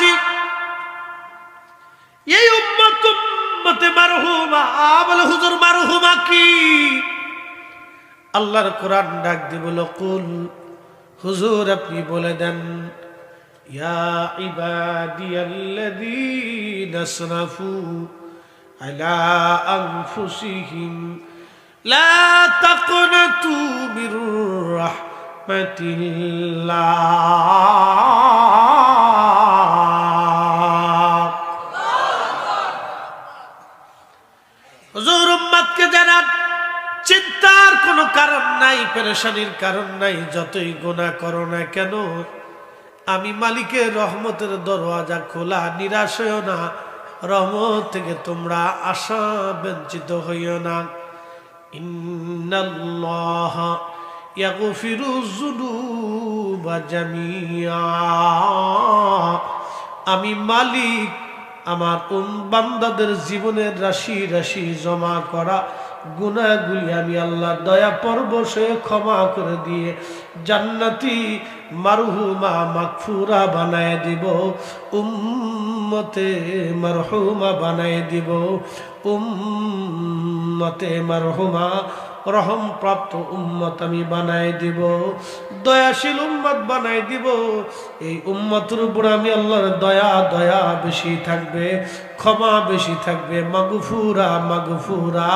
আসি এই উম্মতে মারহুমা। বলে হুজুর মারহুমা কি? আল্লাহর কোরআন ডাক দিয়ে বলো কুল, হুজুর আপনি বলে দেন, ইয়া ইবাদিয়াল্লাযীনা আসরাফু আলা আনফুসিহিম লা তাকনাতু মির রাহমাতিল্লাহ। হুজুর উম্মতকে জানান চিন্তার কোনো কারণ নাই, পেরেশানির কারণ নাই। যতই গুনাহ করো না কেন, আমি মালিকের রহমতের দরওয়াজা খোলা, নিরাশ হইও না, রহমত থেকে তোমরা আশা বঞ্চিত হইও না। ইন্নাল্লাহ ইয়াগফিরু যুনুবা জামিআ, আমি মালিক আমার বান্দাদের জীবনের রাশি রাশি জমা করা গুনাহগুলি আমি আল্লাহ দয়া পরবশে ক্ষমা করে দিয়ে জান্নাতি মারহুমা মাগফুরা বানায় দিব, উম্মতে মারহুমা বানায় দিব, উম্মতে মারহুমা রহম প্রাপ্ত উম্মত আমি বানায় দিব, দয়াশীল উম্মত বানায় দিব। এই উম্মতের উপর আমি আল্লাহর দয়া বেশি থাকবে, ক্ষমা বেশি থাকবে। মাগফুরা মাগফুরা,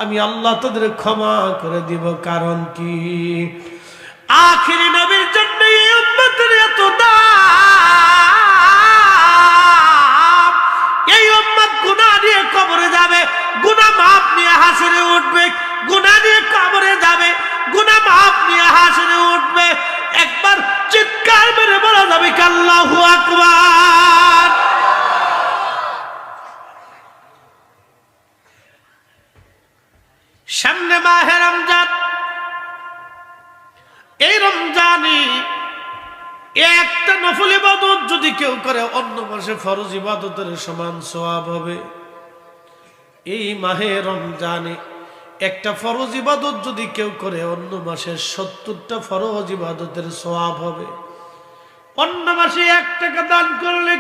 আমি আল্লাহ তাদের ক্ষমা করে দিব। কারণ কি? আখিরি নবীর জন্য এই উম্মতের এত দাম। এই উম্মত গুনাহ নিয়ে কবরে যাবে, গুনাহ মাফ নিয়ে হাসরে উঠবে, গুনাহ নিয়ে কবরে যাবে, গুনাহ মাফ নিয়ে হাসরে উঠবে। একবার চিৎকার মেরে বলা যাবে আল্লাহু আকবার। সামনে মাহে রমজান, এই রমজানে একটা নফল ইবাদত যদি কেউ করে অন্য মাসে ফরজ ইবাদতের সমান সওয়াব হবে। এই মাহে রমজানে একটা ফরজ ইবাদত যদি কেউ করে অন্য মাসে 70টা ফরজ ইবাদতের সওয়াব হবে। অন্য মাসে 1 টাকা দান করলে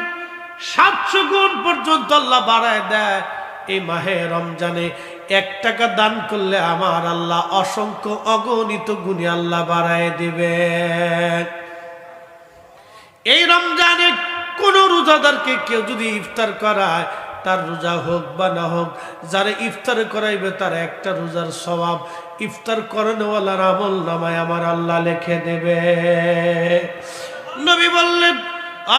700 গুণ পর্যন্ত আল্লাহ বাড়ায় দেয়। এই মাহে রমজানে 1 টাকা দান করলে আমার আল্লাহ অসংখ্য অগণিত গুণে আল্লাহ বাড়ায় দিবে। এই রমজানে কোন রোজাদারকে কেউ যদি ইফতার করায়, তার রোজা হোক বা না হোক, যারা ইফতার করাইবে তার একটা রোজার সওয়াব ইফতার করানোওয়ালার আমল নামায় আমার আল্লাহ লিখে দেবে। নবী বললেন